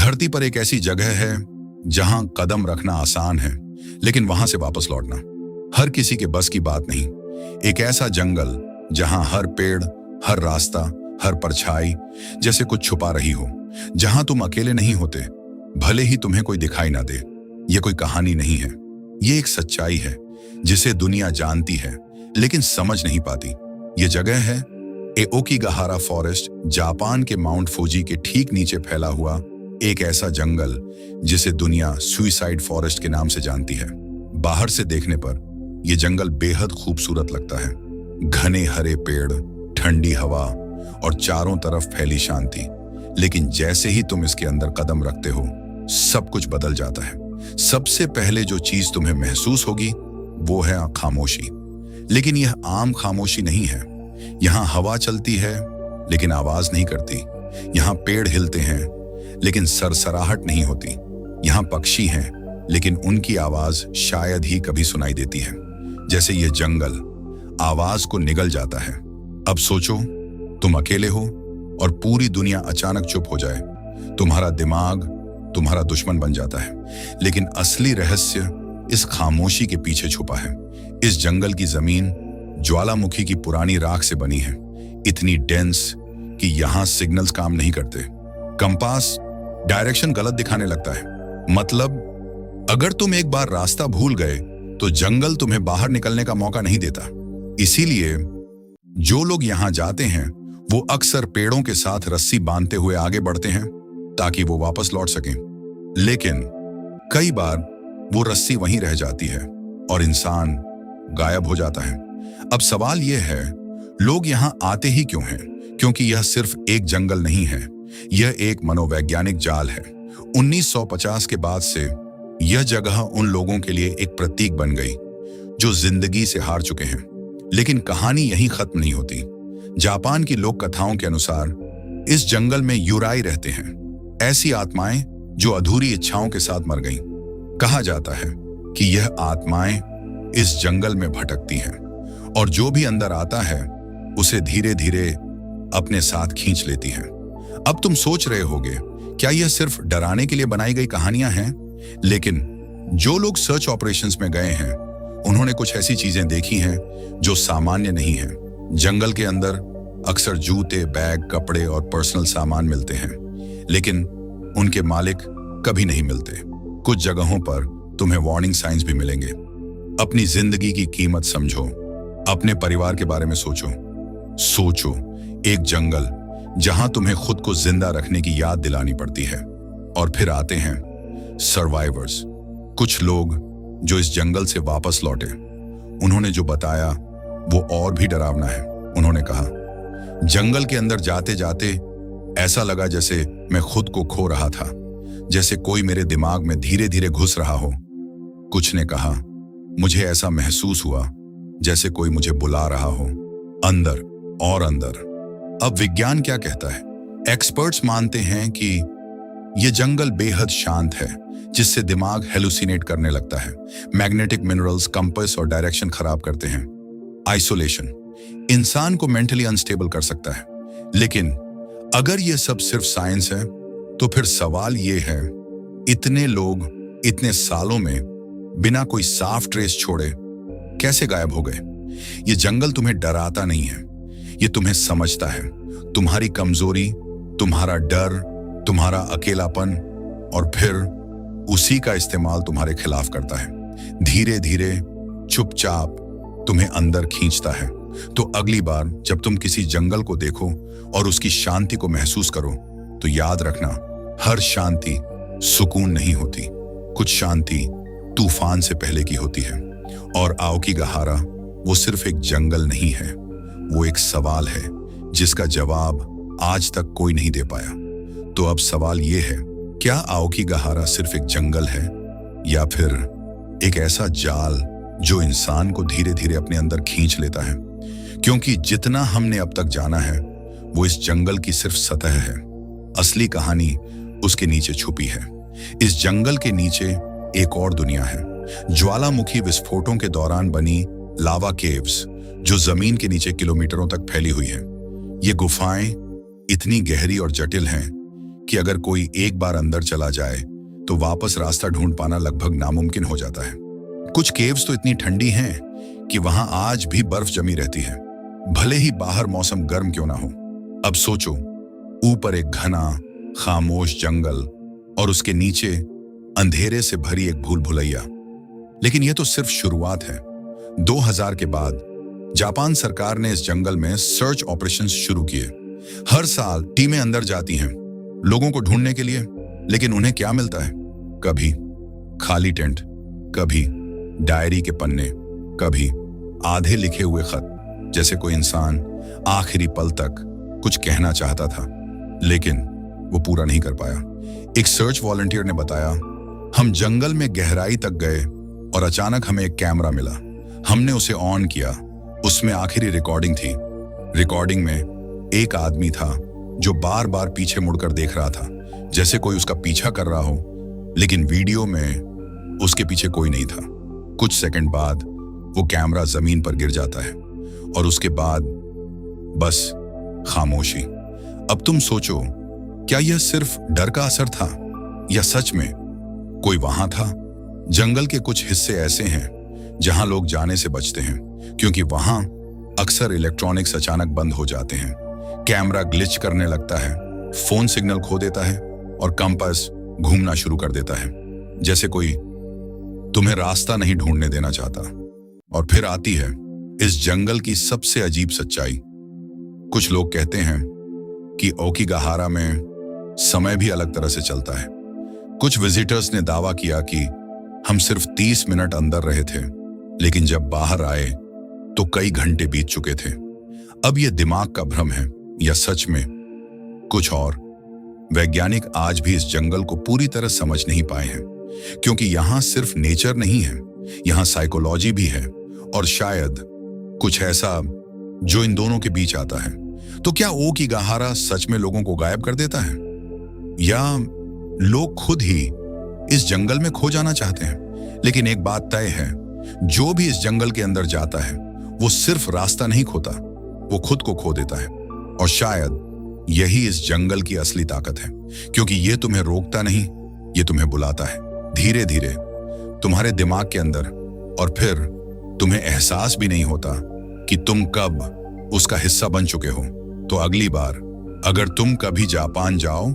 धरती पर एक ऐसी जगह है जहां कदम रखना आसान है, लेकिन वहां से वापस लौटना हर किसी के बस की बात नहीं। एक ऐसा जंगल जहां हर पेड़, हर रास्ता, हर परछाई जैसे कुछ छुपा रही हो, जहां तुम अकेले नहीं होते, भले ही तुम्हें कोई दिखाई ना दे। ये कोई कहानी नहीं है, ये एक सच्चाई है जिसे दुनिया जानती है लेकिन समझ नहीं पाती। ये जगह है एओकीगाहारा फॉरेस्ट, जापान के माउंट फूजी के ठीक नीचे फैला हुआ एक ऐसा जंगल जिसे दुनिया सुइसाइड फॉरेस्ट के नाम से जानती है। बाहर से देखने पर यह जंगल बेहद खूबसूरत लगता है। घने हरे पेड़, ठंडी हवा और चारों तरफ फैली शांति। लेकिन जैसे ही तुम इसके अंदर कदम रखते हो, सब कुछ बदल जाता है। सबसे पहले जो चीज तुम्हें महसूस होगी वो है खामोशी। लेकिन यह आम खामोशी नहीं है। यहाँ हवा चलती है लेकिन आवाज नहीं करती। यहाँ पेड़ हिलते हैं लेकिन सरसराहट नहीं होती। यहाँ पक्षी हैं लेकिन उनकी आवाज शायद ही कभी सुनाई देती है। जैसे यह जंगल आवाज को निगल जाता है। अब सोचो, तुम अकेले हो और पूरी दुनिया अचानक चुप हो जाए। तुम्हारा दिमाग तुम्हारा दुश्मन बन जाता है। लेकिन असली रहस्य इस खामोशी के पीछे छुपा है। इस जंगल की जमीन ज्वालामुखी की पुरानी राख से बनी है, इतनी डेंस कि यहां सिग्नल्स काम नहीं करते। कंपास डायरेक्शन गलत दिखाने लगता है। मतलब अगर तुम एक बार रास्ता भूल गए तो जंगल तुम्हें बाहर निकलने का मौका नहीं देता। इसीलिए जो लोग यहां जाते हैं वो अक्सर पेड़ों के साथ रस्सी बांधते हुए आगे बढ़ते हैं ताकि वो वापस लौट सकें। लेकिन कई बार वो रस्सी वहीं रह जाती है और इंसान गायब हो जाता है। अब सवाल यह है, लोग यहां आते ही क्यों हैं? क्योंकि यह सिर्फ एक जंगल नहीं है, यह एक मनोवैज्ञानिक जाल है। 1950 के बाद से यह जगह उन लोगों के लिए एक प्रतीक बन गई जो जिंदगी से हार चुके हैं। लेकिन कहानी यहीं खत्म नहीं होती। जापान की लोक कथाओं के अनुसार इस जंगल में युराई रहते हैं, ऐसी आत्माएं जो अधूरी इच्छाओं के साथ मर गईं। कहा जाता है कि यह आत्माएं इस जंगल में भटकती हैं और जो भी अंदर आता है उसे धीरे धीरे अपने साथ खींच लेती हैं। अब तुम सोच रहे होगे, क्या यह सिर्फ डराने के लिए बनाई गई कहानियां हैं? लेकिन जो लोग सर्च ऑपरेशंस में गए हैं उन्होंने कुछ ऐसी चीजें देखी हैं जो सामान्य नहीं है। जंगल के अंदर अक्सर जूते, बैग, कपड़े और पर्सनल सामान मिलते हैं, लेकिन उनके मालिक कभी नहीं मिलते। कुछ जगहों पर तुम्हें वार्निंग साइंस भी मिलेंगे। अपनी जिंदगी की कीमत समझो, अपने परिवार के बारे में सोचो। एक जंगल जहां तुम्हें खुद को जिंदा रखने की याद दिलानी पड़ती है। और फिर आते हैं सर्वाइवर्स, कुछ लोग जो इस जंगल से वापस लौटे। उन्होंने जो बताया वो और भी डरावना है। उन्होंने कहा, जंगल के अंदर जाते जाते ऐसा लगा जैसे मैं खुद को खो रहा था, जैसे कोई मेरे दिमाग में धीरे धीरे घुस रहा हो। कुछ ने कहा, मुझे ऐसा महसूस हुआ जैसे कोई मुझे बुला रहा हो, अंदर और अंदर। अब विज्ञान क्या कहता है? एक्सपर्ट्स मानते हैं कि यह जंगल बेहद शांत है, जिससे दिमाग हेलुसिनेट करने लगता है। मैग्नेटिक मिनरल्स कंपास और डायरेक्शन खराब करते हैं। आइसोलेशन इंसान को मेंटली अनस्टेबल कर सकता है। लेकिन अगर यह सब सिर्फ साइंस है तो फिर सवाल यह है, इतने लोग इतने सालों में बिना कोई साफ ट्रेस छोड़े कैसे गायब हो गए? ये जंगल तुम्हें डराता नहीं है, ये तुम्हें समझता है। तुम्हारी कमजोरी, तुम्हारा डर, तुम्हारा अकेलापन, और फिर उसी का इस्तेमाल तुम्हारे खिलाफ करता है। धीरे धीरे, चुपचाप तुम्हें अंदर खींचता है। तो अगली बार जब तुम किसी जंगल को देखो और उसकी शांति को महसूस करो, तो याद रखना, हर शांति सुकून नहीं होती। कुछ शांति तूफान से पहले की होती है। और आओकीगाहारा वो सिर्फ एक जंगल नहीं है, वो एक सवाल है जिसका जवाब आज तक कोई नहीं दे पाया। तो अब सवाल ये है, क्या आओकीगाहारा सिर्फ एक जंगल है या फिर एक ऐसा जाल जो इंसान को धीरे धीरे अपने अंदर खींच लेता है? क्योंकि जितना हमने अब तक जाना है वो इस जंगल की सिर्फ सतह है। असली कहानी उसके नीचे छुपी है। इस जंगल के नीचे एक और दुनिया है, ज्वालामुखी विस्फोटों के दौरान बनी लावा केव्स, जो जमीन के नीचे किलोमीटरों तक फैली हुई है। ये गुफाएं इतनी गहरी और जटिल हैं कि अगर कोई एक बार अंदर चला जाए तो वापस रास्ता ढूंढ पाना लगभग नामुमकिन हो जाता है। कुछ केव्स तो इतनी ठंडी हैं कि वहां आज भी बर्फ जमी रहती है, भले ही बाहर मौसम गर्म क्यों ना हो। अब सोचो, ऊपर एक घना खामोश जंगल और उसके नीचे अंधेरे से भरी एक भूल भुलैया। लेकिन यह तो सिर्फ शुरुआत है। 2000 के बाद जापान सरकार ने इस जंगल में सर्च ऑपरेशंस शुरू किए। हर साल टीमें अंदर जाती हैं लोगों को ढूंढने के लिए, लेकिन उन्हें क्या मिलता है? कभी खाली टेंट, कभी डायरी के पन्ने, कभी आधे लिखे हुए खत, जैसे कोई इंसान आखिरी पल तक कुछ कहना चाहता था लेकिन वो पूरा नहीं कर पाया। एक सर्च वॉलंटियर ने बताया, हम जंगल में गहराई तक गए और अचानक हमें एक कैमरा मिला। हमने उसे ऑन किया। उसमें आखिरी रिकॉर्डिंग थी। रिकॉर्डिंग में एक आदमी था जो बार बार पीछे मुड़कर देख रहा था, जैसे कोई उसका पीछा कर रहा हो, लेकिन वीडियो में उसके पीछे कोई नहीं था। कुछ सेकंड बाद वो कैमरा जमीन पर गिर जाता है और उसके बाद बस खामोशी। अब तुम सोचो, क्या यह सिर्फ डर का असर था या सच में कोई वहां था? जंगल के कुछ हिस्से ऐसे हैं जहां लोग जाने से बचते हैं क्योंकि वहां अक्सर इलेक्ट्रॉनिक्स अचानक बंद हो जाते हैं, कैमरा ग्लिच करने लगता है, फोन सिग्नल खो देता है और कंपास घूमना शुरू कर देता है, जैसे कोई तुम्हें रास्ता नहीं ढूंढने देना चाहता। और फिर आती है इस जंगल की सबसे अजीब सच्चाई। कुछ लोग कहते हैं कि ओकिगाहारा में समय भी अलग तरह से चलता है। कुछ विजिटर्स ने दावा किया कि हम सिर्फ 30 मिनट अंदर रहे थे, लेकिन जब बाहर आए तो कई घंटे बीत चुके थे। अब यह दिमाग का भ्रम है या सच में कुछ और? वैज्ञानिक आज भी इस जंगल को पूरी तरह समझ नहीं पाए हैं, क्योंकि यहां सिर्फ नेचर नहीं है, यहां साइकोलॉजी भी है और शायद कुछ ऐसा जो इन दोनों के बीच आता है। तो क्या ओकिगाहारा सच में लोगों को गायब कर देता है या लोग खुद ही इस जंगल में खो जाना चाहते हैं? लेकिन एक बात तय है, जो भी इस जंगल के अंदर जाता है वो सिर्फ रास्ता नहीं खोता, वो खुद को खो देता है। और शायद यही इस जंगल की असली ताकत है, क्योंकि ये तुम्हें रोकता नहीं, ये तुम्हें बुलाता है धीरे धीरे तुम्हारे दिमाग के अंदर, और फिर तुम्हें एहसास भी नहीं होता कि तुम कब उसका हिस्सा बन चुके हो। तो अगली बार अगर तुम कभी जापान जाओ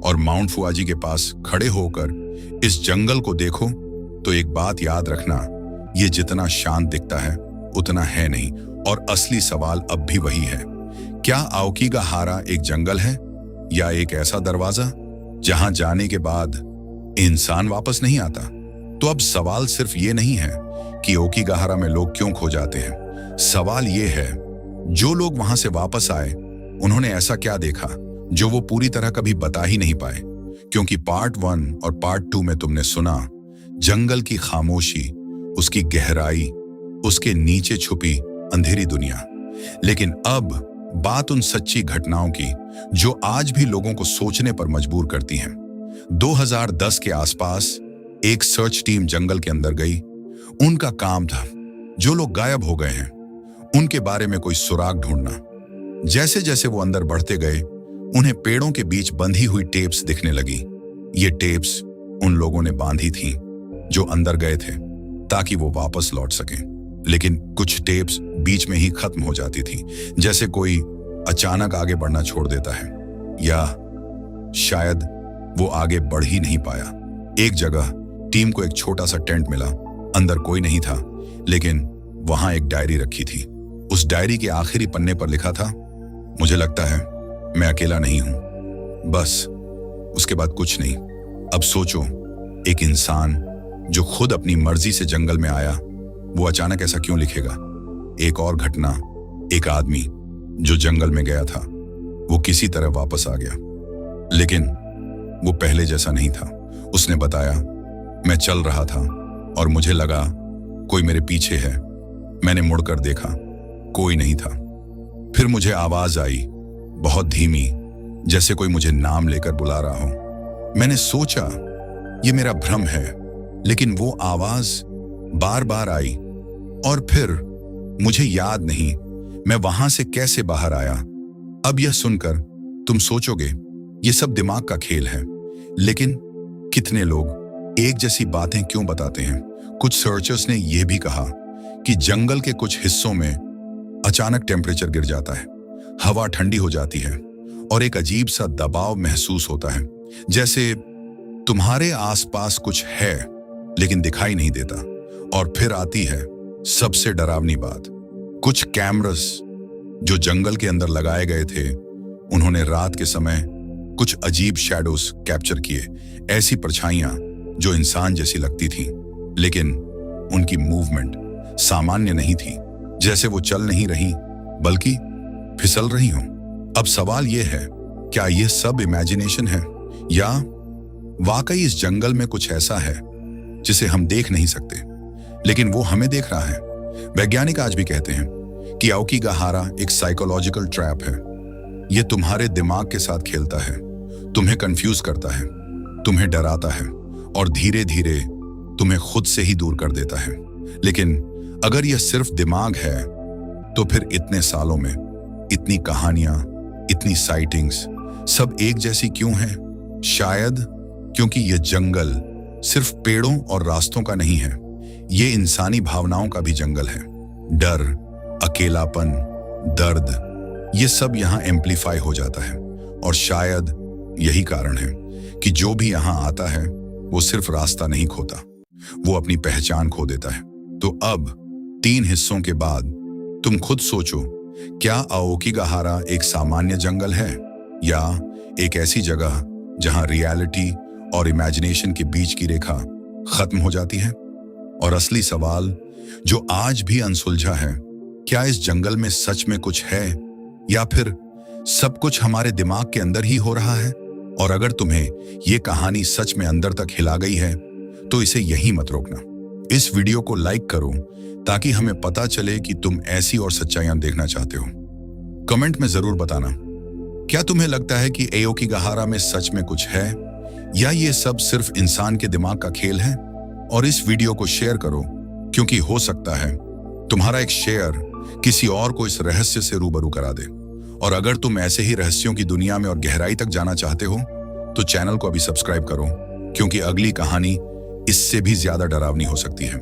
और माउंट फुआजी के पास खड़े होकर इस जंगल को देखो तो एक बात याद रखना, ये जितना शांत दिखता है उतना है नहीं, और असली सवाल अब भी वही है, क्या ओकिगाहारा एक जंगल है या एक ऐसा दरवाजा जहां जाने के बाद इंसान वापस नहीं आता? तो अब सवाल सिर्फ ये नहीं है कि ओकिगाहारा में लोग क्यों खो जाते हैं, सवाल ये है जो लोग वहां से वापस आए उन्होंने ऐसा क्या देखा जो वो पूरी तरह कभी बता ही नहीं पाए। क्योंकि पार्ट 1 और पार्ट 2 में तुमने सुना जंगल की खामोशी, उसकी गहराई, उसके नीचे छुपी अंधेरी दुनिया। लेकिन अब बात उन सच्ची घटनाओं की जो आज भी लोगों को सोचने पर मजबूर करती हैं। 2010 के आसपास एक सर्च टीम जंगल के अंदर गई। उनका काम था जो लोग गायब हो गए हैं उनके बारे में कोई सुराग ढूंढना। जैसे जैसे वो अंदर बढ़ते गए उन्हें पेड़ों के बीच बंधी हुई टेप्स दिखने लगी। ये टेप्स उन लोगों ने बांधी थीं जो अंदर गए थे ताकि वो वापस लौट सकें, लेकिन कुछ टेप्स बीच में ही खत्म हो जाती थी, जैसे कोई अचानक आगे बढ़ना छोड़ देता है, या शायद वो आगे बढ़ ही नहीं पाया। एक जगह टीम को एक छोटा सा टेंट मिला। अंदर कोई नहीं था, लेकिन वहां एक डायरी रखी थी। उस डायरी के आखिरी पन्ने पर लिखा था, मुझे लगता है मैं अकेला नहीं हूं। बस उसके बाद कुछ नहीं। अब सोचो, एक इंसान जो खुद अपनी मर्जी से जंगल में आया, वो अचानक ऐसा क्यों लिखेगा? एक और घटना, एक आदमी जो जंगल में गया था वो किसी तरह वापस आ गया, लेकिन वो पहले जैसा नहीं था। उसने बताया, मैं चल रहा था और मुझे लगा कोई मेरे पीछे है। मैंने मुड़कर देखा, कोई नहीं था। फिर मुझे आवाज आई, बहुत धीमी, जैसे कोई मुझे नाम लेकर बुला रहा हो। मैंने सोचा ये मेरा भ्रम है, लेकिन वो आवाज बार बार आई और फिर मुझे याद नहीं मैं वहां से कैसे बाहर आया। अब यह सुनकर तुम सोचोगे ये सब दिमाग का खेल है। लेकिन कितने लोग एक जैसी बातें क्यों बताते हैं? कुछ सर्चर्स ने यह भी कहा कि जंगल के कुछ हिस्सों में अचानक टेम्परेचर गिर जाता है, हवा ठंडी हो जाती है और एक अजीब सा दबाव महसूस होता है, जैसे तुम्हारे आसपास कुछ है लेकिन दिखाई नहीं देता। और फिर आती है सबसे डरावनी बात। कुछ कैमरास जो जंगल के अंदर लगाए गए थे, उन्होंने रात के समय कुछ अजीब शैडोज कैप्चर किए, ऐसी परछाइयां जो इंसान जैसी लगती थीं, लेकिन उनकी मूवमेंट सामान्य नहीं थी, जैसे वो चल नहीं रही बल्कि फिसल रही हों। अब सवाल यह है, क्या यह सब इमेजिनेशन है या वाकई इस जंगल में कुछ ऐसा है जिसे हम देख नहीं सकते लेकिन वो हमें देख रहा है? वैज्ञानिक आज भी कहते हैं कि अओकिगाहारा एक साइकोलॉजिकल ट्रैप है। यह तुम्हारे दिमाग के साथ खेलता है, तुम्हें कंफ्यूज करता है, तुम्हें डराता है और धीरे धीरे तुम्हें खुद से ही दूर कर देता है। लेकिन अगर यह सिर्फ दिमाग है तो फिर इतने सालों में इतनी कहानियां, इतनी साइटिंग्स सब एक जैसी क्यों हैं? शायद क्योंकि यह जंगल सिर्फ पेड़ों और रास्तों का नहीं है, ये इंसानी भावनाओं का भी जंगल है। डर, अकेलापन, दर्द, ये सब यहाँ एम्प्लीफाई हो जाता है। और शायद यही कारण है कि जो भी यहाँ आता है वो सिर्फ रास्ता नहीं खोता, वो अपनी पहचान खो देता है। तो अब 3 हिस्सों के बाद तुम खुद सोचो, क्या अओकिगाहारा एक सामान्य जंगल है या एक ऐसी जगह जहां रियलिटी और इमेजिनेशन के बीच की रेखा खत्म हो जाती है? और असली सवाल जो आज भी अनसुलझा है, क्या इस जंगल में सच में कुछ है या फिर सब कुछ हमारे दिमाग के अंदर ही हो रहा है? और अगर तुम्हें यह कहानी सच में अंदर तक हिला गई है तो इसे यहीं मत रोकना। इस वीडियो को लाइक करो ताकि हमें पता चले कि तुम ऐसी और सच्चाइयां देखना चाहते हो। कमेंट में जरूर बताना, क्या तुम्हें लगता है कि अओकिगाहारा में सच में कुछ है या ये सब सिर्फ इंसान के दिमाग का खेल है? और इस वीडियो को शेयर करो, क्योंकि हो सकता है तुम्हारा एक शेयर किसी और को इस रहस्य से रूबरू करा दे। और अगर तुम ऐसे ही रहस्यों की दुनिया में और गहराई तक जाना चाहते हो तो चैनल को अभी सब्सक्राइब करो, क्योंकि अगली कहानी इससे भी ज्यादा डरावनी हो सकती है।